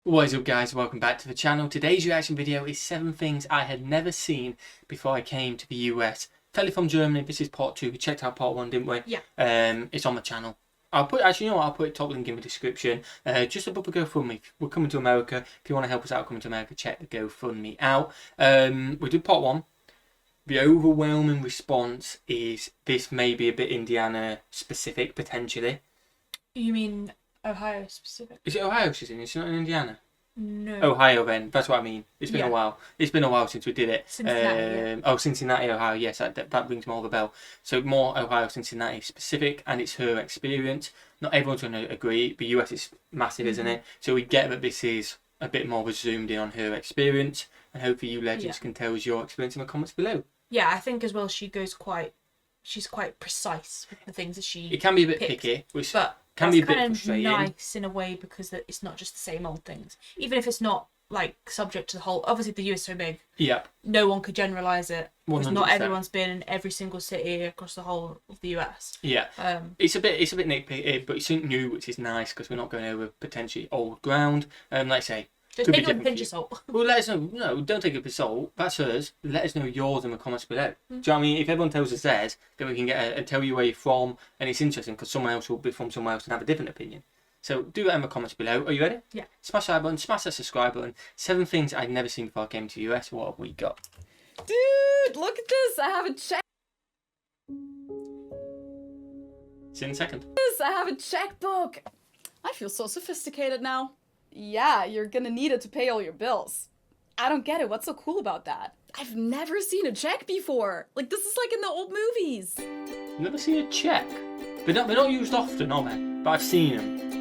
What is up, guys? Welcome back to the channel. Today's reaction video is 7 things I had never seen before I came to the US. Feli from Germany. This is part 2. We checked out part 1, didn't we? Yeah. It's on the channel. I'll put a top link in the description. Just above the GoFundMe. We're coming to America. If you want to help us out coming to America, check the GoFundMe out. We did part 1. The overwhelming response is this may be a bit Indiana specific potentially. You mean Ohio specific? Is it Ohio she's in? It's not in Indiana. No. Ohio then, that's what I mean. It's been a while. It's been a while since we did it. Cincinnati, Oh, Cincinnati, Ohio, yes, that rings more of a bell. So more Ohio, Cincinnati specific, and it's her experience. Not everyone's going to agree. The US is massive, isn't it? So we get that this is a bit more of a zoomed in on her experience, and hopefully you legends can tell us your experience in the comments below. Yeah, I think as well she's quite precise with the things that she It can be a bit picks, picky, which but can be a bit kind of frustrating. nice in a way because it's not just the same old things. Even if it's not like subject to the whole. Obviously, the US is so big. Yep. No one could generalize it because 100%. not everyone's been in every single city across the whole of the US. Yeah. It's a bit nitpicky, but it's something new, which is nice because we're not going over potentially old ground. Like I say. Just take it with a pinch of salt. Well, let us know. No, don't take it with salt. That's hers. Let us know yours in the comments below. Do you know what I mean? If everyone tells us theirs, then we can get and tell you where you're from, and it's interesting because someone else will be from somewhere else and have a different opinion. So do that in the comments below. Are you ready? Yeah. Smash that button. Smash that subscribe button. 7 things I'd never seen before I came to the US. What have we got? Dude, look at this. I have a check. See you in a second. I have a checkbook. I feel so sophisticated now. Yeah, you're gonna need it to pay all your bills. I don't get it. What's so cool about that? I've never seen a check before. Like, this is like in the old movies. Never seen a check. They're not used often, are they? But I've seen them.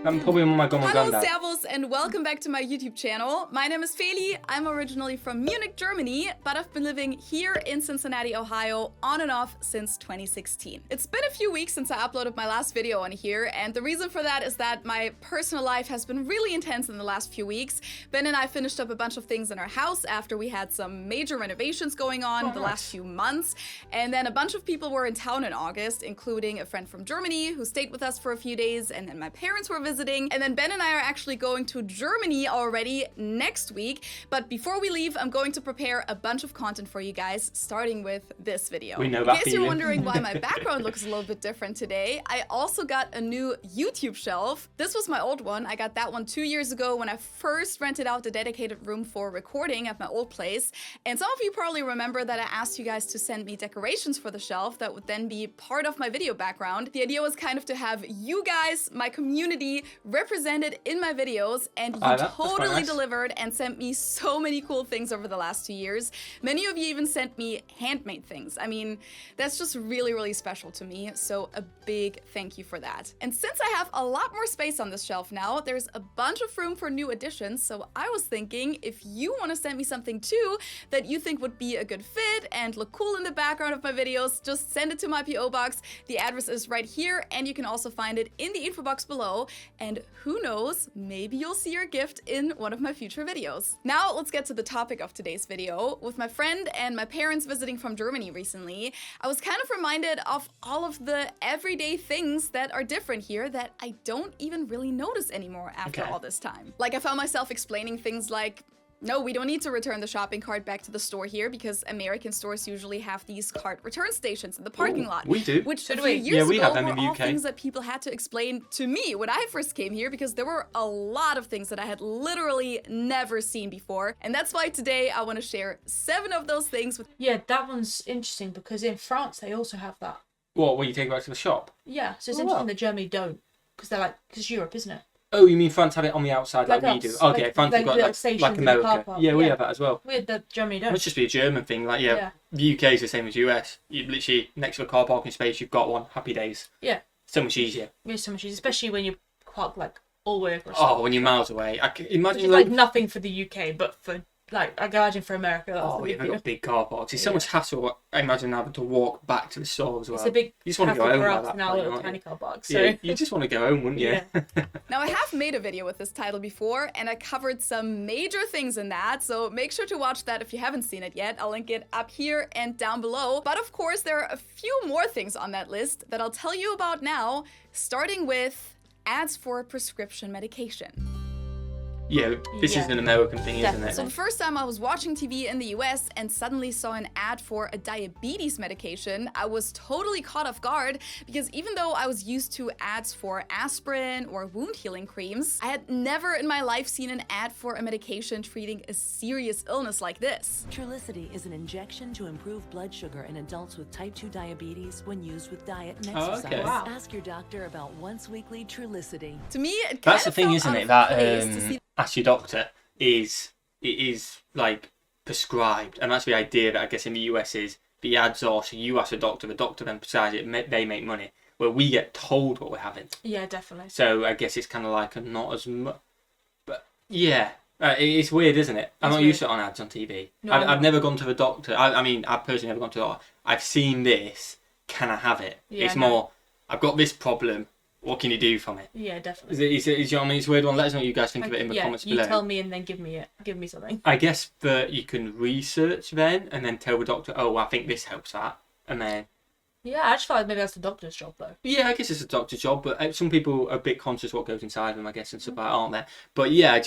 I'm probably on my Hello, granddad. servus, and welcome back to my YouTube channel. My name is Feli. I'm originally from Munich, Germany, but I've been living here in Cincinnati, Ohio, on and off since 2016. It's been a few weeks since I uploaded my last video on here, and the reason for that is that my personal life has been really intense in the last few weeks. Ben and I finished up a bunch of things in our house after we had some major renovations going on the last few months, and then a bunch of people were in town in August, including a friend from Germany who stayed with us for a few days, and then my parents were visiting. And then Ben and I are actually going to Germany already next week. But before we leave, I'm going to prepare a bunch of content for you guys, starting with this video. We know that In case you're feeling. wondering why my background looks a little bit different today, I also got a new YouTube shelf. This was my old one. I got that one 2 years ago when I first rented out the dedicated room for recording at my old place. And some of you probably remember that I asked you guys to send me decorations for the shelf that would then be part of my video background. The idea was kind of to have you guys, my community, represented in my videos, and you totally delivered and sent me so many cool things over the last 2 years. Many of you even sent me handmade things. I mean, that's just really, really special to me, so a big thank you for that. And since I have a lot more space on this shelf now, there's a bunch of room for new additions, so I was thinking if you want to send me something too that you think would be a good fit and look cool in the background of my videos, just send it to my P.O Box. The address is right here, and you can also find it in the info box below. And who knows, maybe you'll see your gift in one of my future videos. Now let's get to the topic of today's video. With my friend and my parents visiting from Germany recently, I was kind of reminded of all of the everyday things that are different here that I don't even really notice anymore after all this time. Like, I found myself explaining things like, no, we don't need to return the shopping cart back to the store here because American stores usually have these cart return stations in the parking lot. We do. Which a do few we. years we ago have them were in the all UK. things that people had to explain to me when I first came here because there were a lot of things that I had literally never seen before. And that's why today I want to share 7 of those things with. Yeah, that one's interesting because in France they also have that. What? When you take it back to the shop? Yeah, so it's Oh, interesting wow. that Germany don't because because it's Europe, isn't it? Oh, you mean France have it on the outside like we do? us, Okay, like- France like have got little stations like in the car America. park, Yeah, we yeah. have that as well. Weird that Germany It don't. must just be a German thing. Like, yeah, the UK is the same as US. You literally, next to a car parking space, you've got one. Happy days. Yeah. So much easier. It's so much easier, especially when you park like all the way across. Oh, when you're miles away. I can Which imagine is like nothing for the UK, but for like I can imagine for America. That's oh, the you've big deal. got big car parks. It's so much hassle. I imagine having to walk back to the store as well. It's a big you just want to go hassle home for by us that in our point, little aren't tiny you? car box. So Yeah, you just want to go home, wouldn't you? Yeah. Now, I have made a video with this title before, and I covered some major things in that, so make sure to watch that if you haven't seen it yet. I'll link it up here and down below. But of course, there are a few more things on that list that I'll tell you about now, starting with ads for prescription medication. Yeah, this is an American thing, isn't Definitely. it? So the first time I was watching TV in the US and suddenly saw an ad for a diabetes medication, I was totally caught off guard because even though I was used to ads for aspirin or wound healing creams, I had never in my life seen an ad for a medication treating a serious illness like this. Trulicity is an injection to improve blood sugar in adults with type 2 diabetes when used with diet and Oh, exercise. okay. Wow. Ask your doctor about once weekly Trulicity. To me, it That's kind the of thing, felt isn't out it? of That place to see ask your doctor is like prescribed, and that's the idea that I guess in the US is the ads are so you ask the doctor then prescribes it, they make money. Where we get told what we're having. Yeah, definitely. So I guess it's kind of like a not as much, but yeah. It's weird, isn't it? I'm It's not weird. used to it on ads on TV. No, I've never gone to the doctor. I mean, I've personally never gone to the doctor. I've seen this. Can I have it? Yeah, It's no. more, I've got this problem. What can you do for me? Yeah, definitely. Is it, you know what I mean? It's a weird one. Let us know what you guys think of it in the comments you below. tell me and then give me something. I guess that you can research then and then tell the doctor, oh, I think this helps that. And then, Yeah, I just feel like maybe that's the doctor's job though. yeah, I guess it's a doctor's job, but some people are a bit conscious what goes inside them, I guess, and stuff like that, aren't they? But yeah, I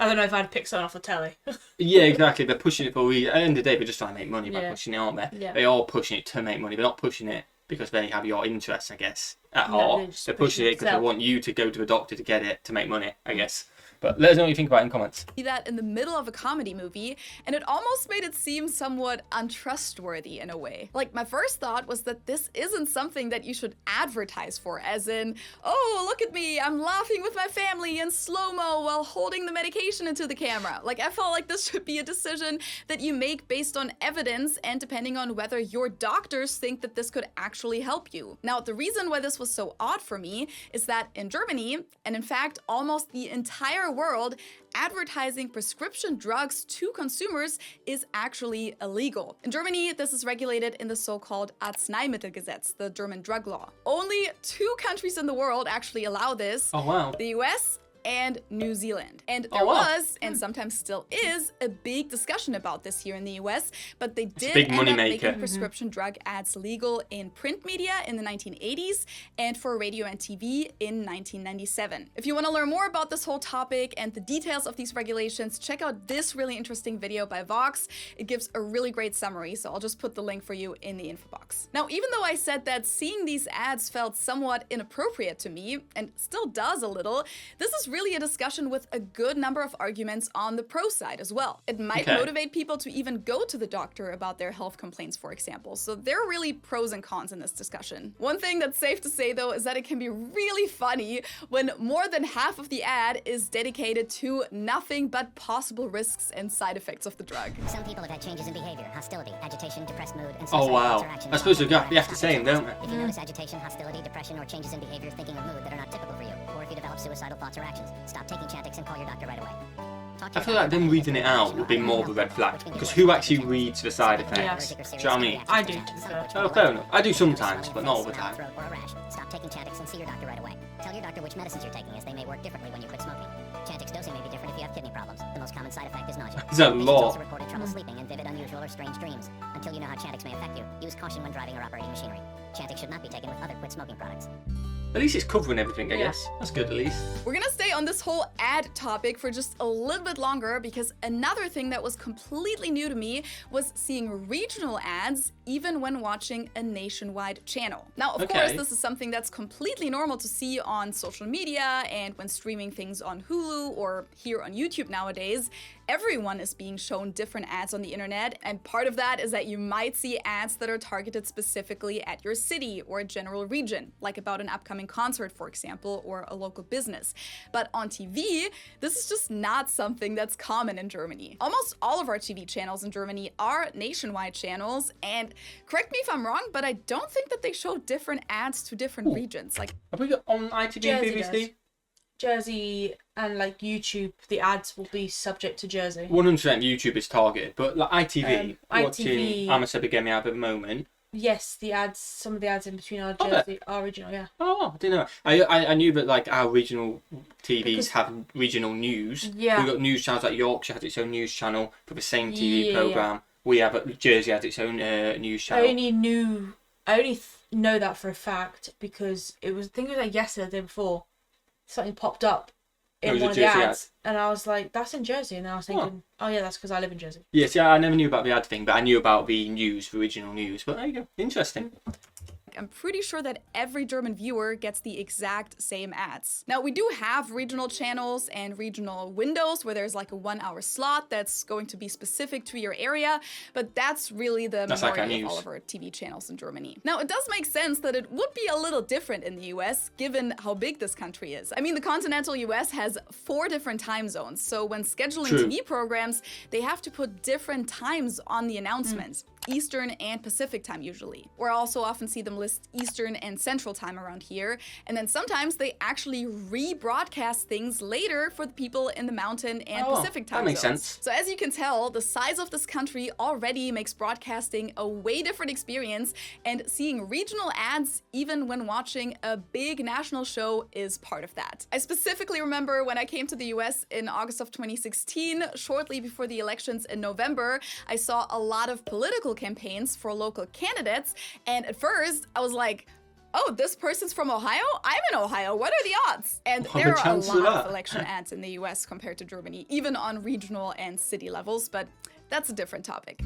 don't know if I'd pick someone off the telly. yeah, exactly. They're pushing it for, at the end of the day, they're just trying to make money by Yeah. pushing it, aren't they? Yeah. They are pushing it to make money. They're not pushing it because they have your interests, I guess, at No, heart. they're just They're pushing pushing it it because they to sell. want you to go to the doctor to get it, to make money, I guess. But let us know what you think about it in comments. that in the middle of a comedy movie, and it almost made it seem somewhat untrustworthy in a way. Like, my first thought was that this isn't something that you should advertise for, as in, oh, look at me, I'm laughing with my family in slow-mo while holding the medication into the camera. Like, I felt like this should be a decision that you make based on evidence and depending on whether your doctors think that this could actually help you. Now, the reason why this was so odd for me is that in Germany, and in fact, almost the entire world, advertising prescription drugs to consumers is actually illegal. In Germany, this is regulated in the so-called Arzneimittelgesetz, the German drug law. Only 2 countries in the world actually allow this. Oh, wow. The US and New Zealand. And Oh, there wow. was, and sometimes still is, a big discussion about this here in the US, but they did big end money up maker. making prescription drug ads legal in print media in the 1980s and for radio and TV in 1997. If you want to learn more about this whole topic and the details of these regulations, check out this really interesting video by Vox. It gives a really great summary, so I'll just put the link for you in the info box. Now, even though I said that seeing these ads felt somewhat inappropriate to me, and still does a little, this is really a discussion with a good number of arguments on the pro side as well. It might Okay. motivate people to even go to the doctor about their health complaints, for example. So there are really pros and cons in this discussion. One thing that's safe to say though is that it can be really funny when more than half of the ad is dedicated to nothing but possible risks and side effects of the drug. Some people have had changes in behavior, hostility, agitation, depressed mood, and Oh, suicidal wow. thoughts or actions. I suppose you have to say them, don't they? If you notice agitation, hostility, depression, or changes in behavior, thinking, or mood that are not typical for you, or if you develop suicidal thoughts or actions, stop taking Chantix and call your doctor right away. Talk to I your feel like doctor them about reading it anything out would be more of a red flag. Because who actually reads the side effects? Yes. Do you know what I mean? I do, to be fair. Oh, fair enough. I do sometimes, but not all the time. Throat or a rash. Stop taking Chantix and see your doctor right away. Tell your doctor which medicines you're taking, as they may work differently when you quit smoking. Chantix dosing may be different if you have kidney problems. The most common side effect is nausea. There's a Patients lot. also reported trouble sleeping and vivid, unusual, or strange dreams. Until you know how Chantix may affect you, use caution when driving or operating machinery. Chantix should not be taken with other quit smoking products. At least it's covering everything, I Yeah. guess. That's good, at least. We're gonna stay on this whole ad topic for just a little bit longer because another thing that was completely new to me was seeing regional ads even when watching a nationwide channel. Now, of course, Okay. this is something that's completely normal to see on social media and when streaming things on Hulu or here on YouTube nowadays. Everyone is being shown different ads on the internet, and part of that is that you might see ads that are targeted specifically at your city or a general region, like about an upcoming concert, for example, or a local business. But on TV, this is just not something that's common in Germany. Almost all of our TV channels in Germany are nationwide channels, and correct me if I'm wrong, but I don't think that they show different ads to different regions. Like, Have we got on ITV and Jersey BBC? does. Jersey and like YouTube, the ads will be subject to Jersey. 100% YouTube is targeted, but like ITV, watching ITV I'm a Seba Get Me Out at the moment. Yes, the ads, some of the ads in between are Are Jersey, are original, yeah. Oh, I didn't know. I knew that like our regional TVs Because- have regional news. Yeah. We've got news channels like Yorkshire has its own news channel for the same TV Yeah. programme. We have Jersey has its own news I channel. only know that for a fact because it was, I think it was like yesterday, the day before, something popped up It in was a one of the Jersey ad. ads, and I was like, "That's in Jersey," and then I was thinking, "Oh yeah, that's because I live in Jersey." Yeah, see, I never knew about the ad thing, but I knew about the news, the original news. But there you go. Interesting. I'm pretty sure that every German viewer gets the exact same ads. Now, we do have regional channels and regional windows where there's like a 1 hour slot that's going to be specific to your area, but that's really the majority of all of our TV channels in Germany. Now, it does make sense that it would be a little different in the US, given how big this country is. I mean, the continental US has 4 different time zones, so when scheduling TV programs, they have to put different times on the announcements. Eastern and Pacific time usually. Or I also often see them list Eastern and Central time around here. And then sometimes they actually rebroadcast things later for the people in the Mountain and Pacific time that makes zones. sense. So as you can tell, the size of this country already makes broadcasting a way different experience, and seeing regional ads even when watching a big national show is part of that. I specifically remember when I came to the US in August of 2016, shortly before the elections in November, I saw a lot of political campaigns for local candidates, and at first I was like, oh, this person's from Ohio? I'm in Ohio. What are the odds? And there are a lot of election ads in the US compared to Germany, even on regional and city levels, but that's a different topic.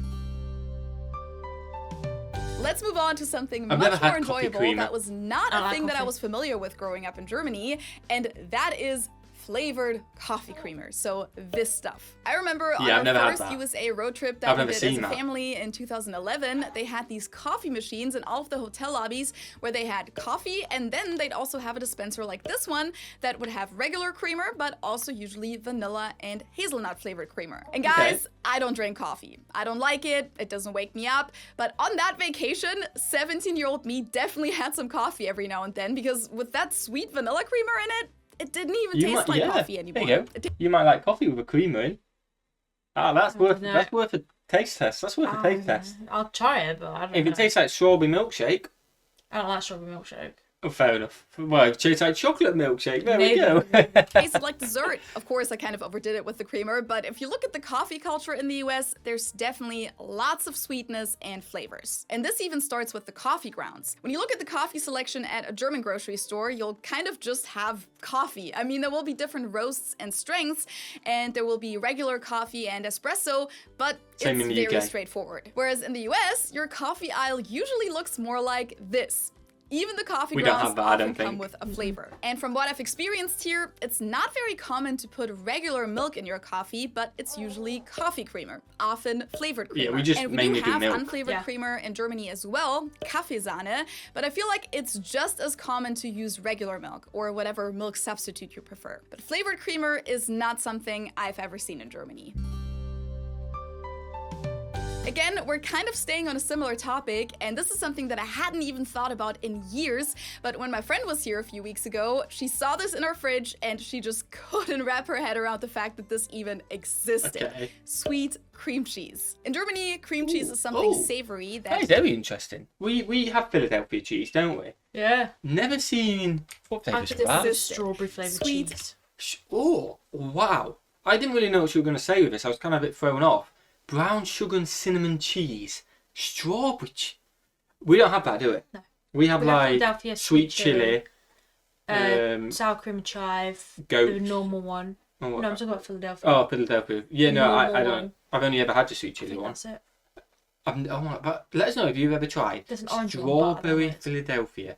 Let's move on to something much more enjoyable that was not a thing that I was familiar with growing up in Germany, and that is flavored coffee creamer. So this stuff. I remember on our first USA road trip that we did as a family in 2011, they had these coffee machines in all of the hotel lobbies where they had coffee, and then they'd also have a dispenser like this one that would have regular creamer, but also usually vanilla and hazelnut flavored creamer. And guys, I don't drink coffee. I don't like it. It doesn't wake me up. But on that vacation, 17-year-old me definitely had some coffee every now and then, because with that sweet vanilla creamer in it, it didn't even taste like coffee anymore. There you go. You might like coffee with a creamer in. That's worth a taste test. That's worth a taste test. I'll try it, but I don't know. If it tastes like strawberry milkshake. I don't like strawberry milkshake. Oh, fair enough. Well, it tastes like chocolate milkshake. There we go. Tasted like dessert. Of course, I kind of overdid it with the creamer, but if you look at the coffee culture in the US, there's definitely lots of sweetness and flavors. And this even starts with the coffee grounds. When you look at the coffee selection at a German grocery store, you'll kind of just have coffee. I mean, there will be different roasts and strengths, and there will be regular coffee and espresso, but it's very straightforward. Whereas in the US, your coffee aisle usually looks more like this. Even the coffee grounds often come with a flavor. And from what I've experienced here, it's not very common to put regular milk in your coffee, but it's usually coffee creamer, often flavored creamer. Yeah, we just and we mainly do have milk. unflavored creamer in Germany as well, Kaffeesahne, but I feel like it's just as common to use regular milk or whatever milk substitute you prefer. But flavored creamer is not something I've ever seen in Germany. Again, we're kind of staying on a similar topic, and this is something that I hadn't even thought about in years, but when my friend was here a few weeks ago, she saw this in our fridge and she just couldn't wrap her head around the fact that this even existed. Sweet cream cheese. In Germany, cream cheese is something savory that is very interesting. We have Philadelphia cheese, don't we? Yeah. Never seen what flavours that? Strawberry flavored cheese. Oh, wow. I didn't really know what you were going to say with this. I was kind of a bit thrown off. Brown sugar and cinnamon cheese. Strawberry. We don't have that, do we? No. We have like sweet chili. Sour cream and chive. Goat. The normal one. Oh, no, I'm talking about Philadelphia. Oh, Philadelphia. Yeah, no, I don't. One. I've only ever had the sweet chili one. That's it. But let us know if you've ever tried There's an orange strawberry one, Philadelphia.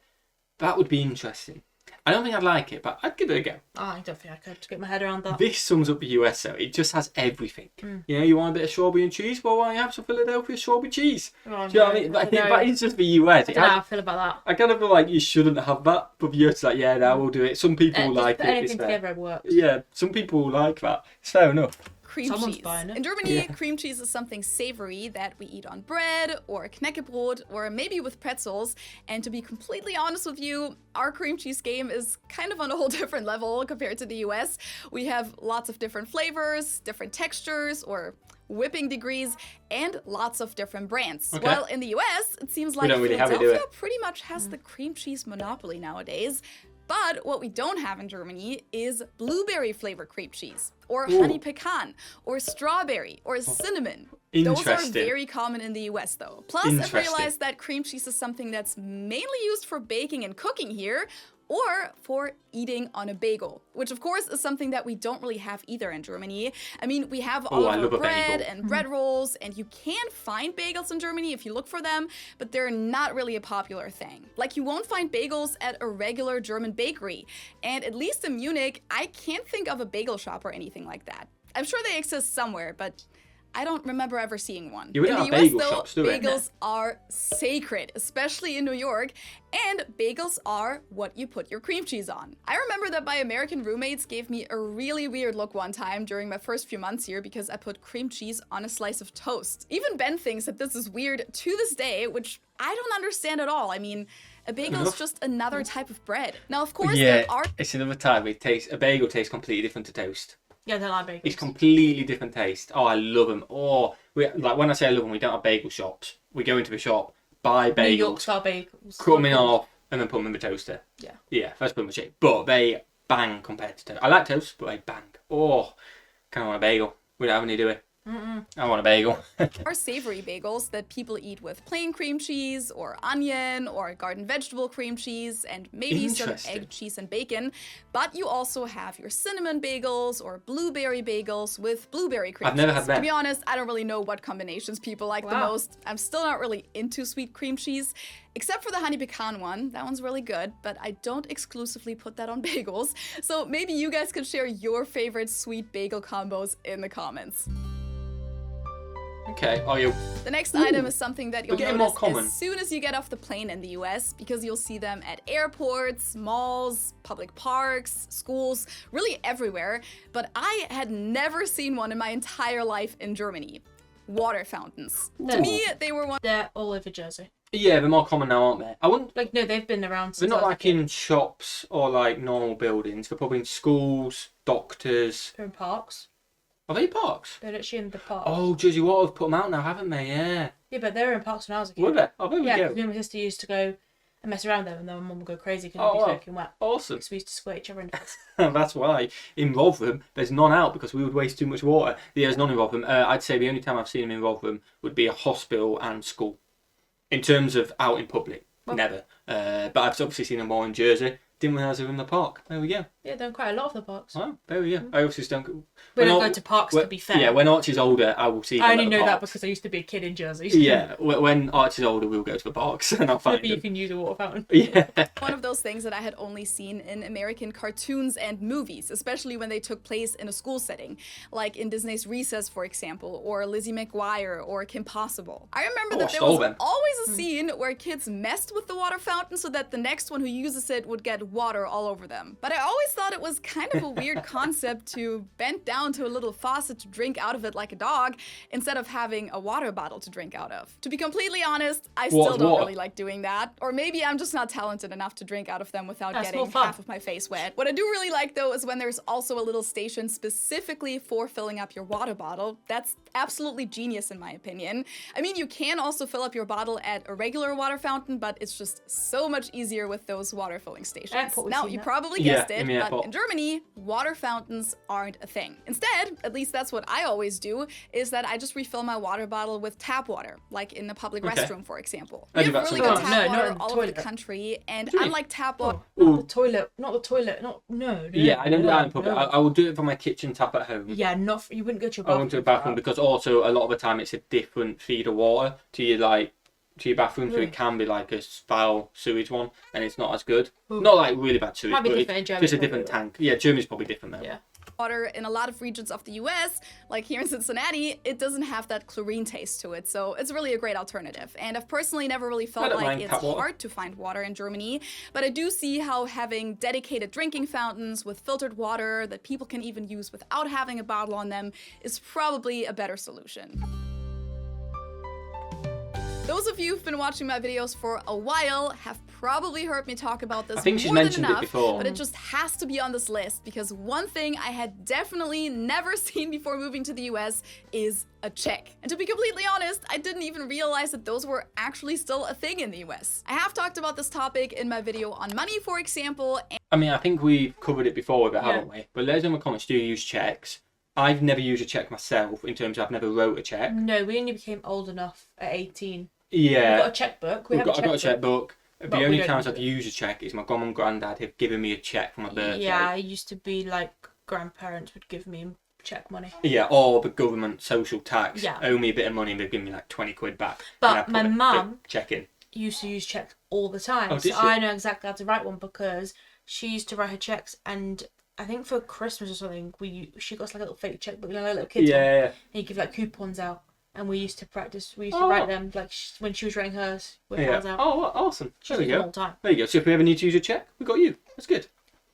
That would be interesting. I don't think I'd like it, but I'd give it a go. Oh, I don't think I could get my head around that. This sums up the US though. It just has everything. You know, you want a bit of strawberry and cheese? Well, why don't you have some Philadelphia strawberry cheese? Oh, do you know what I mean? That is just the US. I don't know how I feel about that. I kind of feel like you shouldn't have that, but the US like, yeah, no, we'll do it. Some people like it. Anything together works. Yeah, some people like that. It's fair enough. Cream cheese. In Germany, cream cheese is something savory that we eat on bread or knäckebrot or maybe with pretzels. And to be completely honest with you, our cream cheese game is kind of on a whole different level compared to the US. We have lots of different flavors, different textures or whipping degrees, and lots of different brands. Okay. While in the US, it seems like Philadelphia pretty much has the cream cheese monopoly nowadays. But what we don't have in Germany is blueberry flavored cream cheese, or honey pecan, or strawberry, or cinnamon. Those are very common in the US though. Plus, I've realized that cream cheese is something that's mainly used for baking and cooking here, or for eating on a bagel, which of course is something that we don't really have either in Germany. I mean, we have all I of love our a bread bagel. and bread rolls, and you can find bagels in Germany if you look for them, but they're not really a popular thing. Like, you won't find bagels at a regular German bakery, and at least in Munich, I can't think of a bagel shop or anything like that. I'm sure they exist somewhere, but I don't remember ever seeing one. You In don't the have US, bagel though, shops, do we? bagels are sacred, especially in New York, and bagels are what you put your cream cheese on. I remember that my American roommates gave me a really weird look one time during my first few months here because I put cream cheese on a slice of toast. Even Ben thinks that this is weird to this day, which I don't understand at all. I mean, a bagel is just another type of bread. Now, of course, Yeah, there are it's another type. A bagel tastes completely different to toast. Yeah, they like bagels. It's completely different taste. Oh, I love them. Oh, like when I say I love them, we don't have bagel shops. We go into a shop, buy New York bagels, style bagels. cut them in half, and then put them in the toaster. Yeah. Yeah, that's pretty much it. But they bang compared to toast. I like toast, but they bang. Oh, kind of want a bagel. We don't have any, do we? I want a bagel. are savory bagels that people eat with plain cream cheese or onion or garden vegetable cream cheese and maybe some Interesting. egg, cheese, and bacon. But you also have your cinnamon bagels or blueberry bagels with blueberry cream I've never cheese. had that. To be honest, I don't really know what combinations people like the Wow. most. I'm still not really into sweet cream cheese, except for the honey pecan one. That one's really good, but I don't exclusively put that on bagels. So maybe you guys could share your favorite sweet bagel combos in the comments. Okay. Oh, you. The next item is something that you'll getting more notice common. as soon as you get off the plane in the US, because you'll see them at airports, malls, public parks, schools, really everywhere. But I had never seen one in my entire life in Germany. Water fountains. No. To me, they were one. They're all over Jersey. Yeah, they're more common now, aren't they? I wouldn't. Like, no, they've been around They're since not I was a like kid. in shops or like normal buildings. They're probably in schools, doctors. They're in parks. Are they parks? They're actually in the park. Oh, Jersey Water have put them out now, haven't they? Yeah. Yeah, but they were in parks when I was a kid. Were they? Oh, there we Yeah, go. because me and my sister used to go and mess around there, and then my mum would go crazy because Oh, we'd be wow. soaking wet. Awesome. Because we used to squirt each other in the face. That's why in Rotherham there's none out because we would waste too much water. There's none in Rotherham. I'd say the only time I've seen them in Rotherham would be a hospital and school. In terms of out in public, never. But I've obviously seen them more in Jersey. Didn't realise they were in the park. There we go. Yeah, they're in quite a lot of the parks. Oh, there we go. I also just don't. We when don't Ar- go to parks, when- to be fair. Yeah, when Archie's older, I will see. I them only at the know that parks. because I used to be a kid in Jersey. Yeah, when Archie's older, we'll go to the parks and I'll find Maybe you them. can use a water fountain. Yeah. One of those things that I had only seen in American cartoons and movies, especially when they took place in a school setting, like in Disney's Recess, for example, or Lizzie McGuire, or Kim Possible. I remember that there stole was them. always a scene where kids messed with the water fountain so that the next one who uses it would get water all over them. But I always thought it was kind of a weird concept to bend down to a little faucet to drink out of it like a dog, instead of having a water bottle to drink out of. To be completely honest, I still don't water? really like doing that. Or maybe I'm just not talented enough to drink out of them without That's getting more fun. half of my face wet. What I do really like though is when there's also a little station specifically for filling up your water bottle. That's absolutely genius in my opinion. I mean, you can also fill up your bottle at a regular water fountain, but it's just so much easier with those water filling stations. Airport, we've Now, seen you that. probably Yeah, guessed it, in the but airport. in Germany, water fountains aren't a thing. Instead, at least that's what I always do, is that I just refill my water bottle with tap water, like in the public Okay. restroom, for example. I We do have that really good sometimes. tap No, not water in the all over the toilet. country, and Do you? unlike tap water, Not the toilet. Not the toilet. Not no. Yeah, I don't do that in public. no. I will do it for my kitchen tap at home. Yeah, not. You wouldn't go to your I bathroom. went to a for bathroom that. because also a lot of the time it's a different feed of water to your bathroom, so Really? it can be like a foul sewage one, and it's not as good. Not like really bad sewage, Might be but different in it's Germany, just a probably, different though. tank. Yeah, Germany's probably different though. Yeah. water in a lot of regions of the US, like here in Cincinnati, it doesn't have that chlorine taste to it, so it's really a great alternative. And I've personally never really I felt don't like mind it's tap water. hard to find water in Germany, but I do see how having dedicated drinking fountains with filtered water that people can even use without having a bottle on them is probably a better solution. Those of you who've been watching my videos for a while have probably heard me talk about this I think she's more than mentioned it enough, before. but it just has to be on this list because one thing I had definitely never seen before moving to the US is a check. And to be completely honest, I didn't even realize that those were actually still a thing in the US. I have talked about this topic in my video on money, for example, and I mean, I think we've covered it before with it, Yeah. haven't we? But let us know in the comments, do you use checks? I've never used a check myself in terms of I've never wrote a check. No, we only became old enough at 18. Yeah. We've got a checkbook. We have I got a a checkbook. checkbook. The But we only don't times use I've it. used a check is my grandma and granddad have given me a check for my birthday. Yeah, it used to be like grandparents would give me check money. Yeah, or the government social tax Yeah. owe me a bit of money and they've given me like 20 quid back. But and I my put mum the check in. used to use checks all the time. Oh, did so she? I know exactly how to write one because she used to write her checks, and I think for Christmas or something, she got us like a little fake checkbook, you know, like little kids one. Yeah. And you give like coupons out, and we used to practice. We used Oh. to write them like when she was writing hers with hers out. Oh, well, awesome. She There we did them go. all the time. There you go. So if we ever need to use a check, we got you. That's good.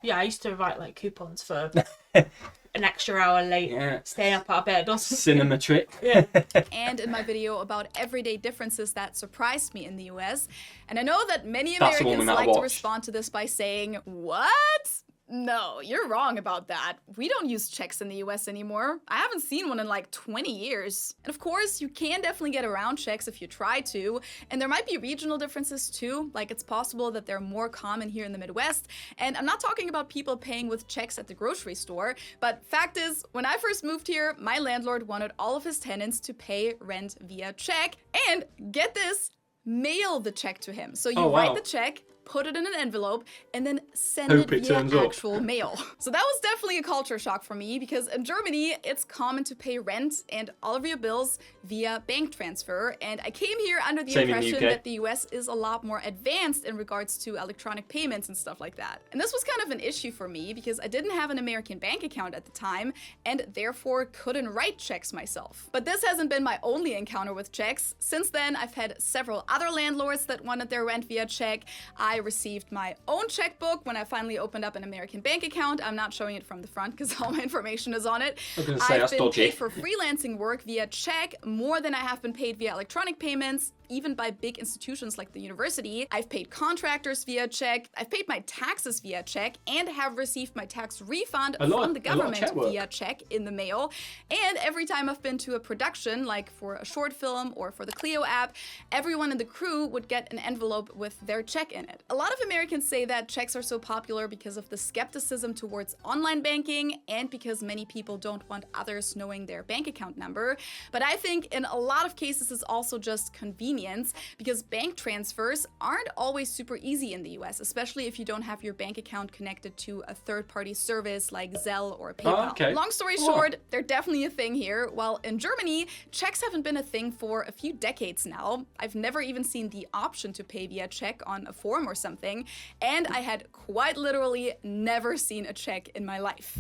Yeah, I used to write like coupons for an extra hour late, Yeah. staying up out of bed or something. Cinema trick. Yeah. And in my video about everyday differences that surprised me in the US. And I know that many That's the one we Americans might have like to watched. respond to this by saying, "What? No, you're wrong about that. We don't use checks in the US anymore. I haven't seen one in like 20 years. And of course, you can definitely get around checks if you try to. And there might be regional differences too. Like it's possible that they're more common here in the Midwest. And I'm not talking about people paying with checks at the grocery store. But fact is, when I first moved here, my landlord wanted all of his tenants to pay rent via check. And get this, mail the check to him. So you Oh, wow. write the check, put it in an envelope, and then send Hope it it via turns up. actual mail. So that was definitely a culture shock for me because in Germany, it's common to pay rent and all of your bills via bank transfer. And I came here under the Same in the impression UK. that the US is a lot more advanced in regards to electronic payments and stuff like that. And this was kind of an issue for me because I didn't have an American bank account at the time and therefore couldn't write checks myself. But this hasn't been my only encounter with checks. Since then, I've had several other landlords that wanted their rent via check. I received my own checkbook when I finally opened up an American bank account. I'm not showing it from the front because all my information is on it. I was gonna say, I've that's been dodgy. paid for freelancing work via check more than I have been paid via electronic payments, even by big institutions like the university. I've paid contractors via check. I've paid my taxes via check and have received my tax refund from the a lot of government check work. via check in the mail. And every time I've been to a production, like for a short film or for the Clio app, everyone in the crew would get an envelope with their check in it. A lot of Americans say that checks are so popular because of the skepticism towards online banking and because many people don't want others knowing their bank account number. But I think in a lot of cases it's also just convenience because bank transfers aren't always super easy in the US, especially if you don't have your bank account connected to a third-party service like Zelle or PayPal. Oh, okay. Long story Oh. short, they're definitely a thing here. While in Germany, checks haven't been a thing for a few decades now. I've never even seen the option to pay via check on a form or something, and I had quite literally never seen a check in my life.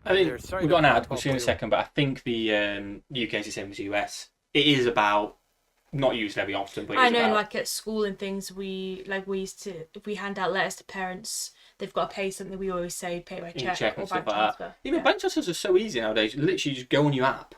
I think There, sorry we've to got an ad, cut we'll off see in a you. second, but I think the UK is the same as the US. It is about, not used very often, but it I is know, about. like at school and things, we used to, if we hand out letters to parents, they've got to pay something. We always say pay by Yeah, check, or and bank stuff like transfer. that. Even Yeah. bank transfers are so easy nowadays. You literally just go on your app.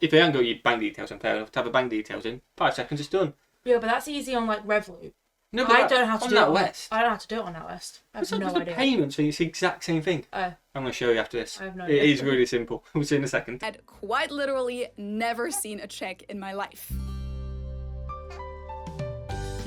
If they haven't got your bank details in, fair enough, type the bank details in. 5 seconds, it's done. Yeah, but that's easy on like Revolut. No, I don't know how to on do it. NatWest. I don't know how to do it on NatWest. I have It's not no just the idea. payments thing, it's the exact same thing. Oh, I'm going to show you after this. I have no It idea. is really simple. We'll see in a second. I'd quite literally never seen a check in my life.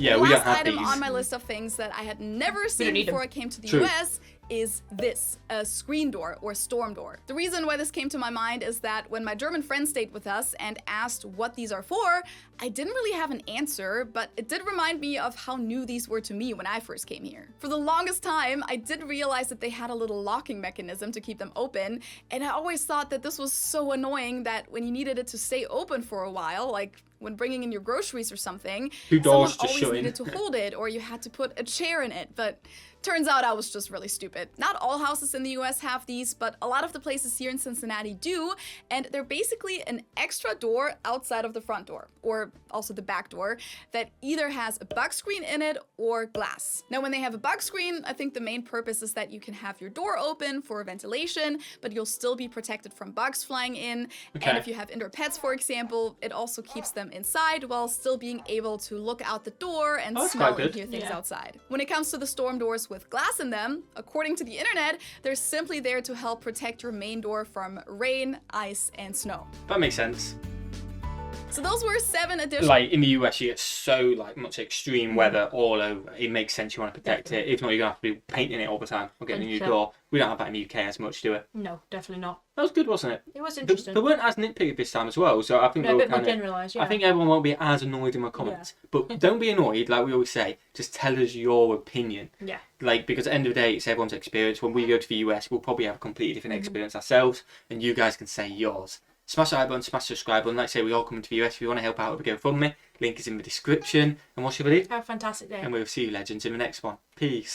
Yeah, The we don't last have item these. on my list of things that I had never seen need 'em. before I came to the True. US is this, a screen door or storm door. The reason why this came to my mind is that when my German friend stayed with us and asked what these are for, I didn't really have an answer, but it did remind me of how new these were to me when I first came here. For the longest time, I did realize that they had a little locking mechanism to keep them open, and I always thought that this was so annoying that when you needed it to stay open for a while, like when bringing in your groceries or something, Two doors someone just always shut in. needed to hold it or you had to put a chair in it, but turns out I was just really stupid. Not all houses in the US have these, but a lot of the places here in Cincinnati do, and they're basically an extra door outside of the front door, or also the back door, that either has a bug screen in it or glass. Now, when they have a bug screen, I think the main purpose is that you can have your door open for ventilation, but you'll still be protected from bugs flying in. Okay. And if you have indoor pets, for example, it also keeps them inside while still being able to look out the door and Oh, that's smell quite and good. hear things Yeah. outside. When it comes to the storm doors with glass in them, according to the internet, they're simply there to help protect your main door from rain, ice, and snow. That makes sense. So those were 7 additional. Like in the US, you get so like much extreme weather all over. It makes sense you want to protect it. If not, you're gonna have to be painting it all the time or getting a new 100%. door. We don't have that in the UK as much, do we? No, definitely not. That was good, wasn't it? It was They interesting. weren't as nitpicky this time as well, so I think No, a they were bit more kind of. generalised, yeah. I think everyone won't be as annoyed in my comments, but don't be annoyed. Like we always say, just tell us your opinion. Yeah. Like because at the end of the day, it's everyone's experience. When we go to the US, we'll probably have a completely different experience ourselves, and you guys can say yours. Smash the like button, smash the subscribe button. Like I say, we all come to the US. If you want to help out with a GoFundMe, link is in the description. And what should we do? Have a fantastic day. And we'll see you legends in the next one. Peace.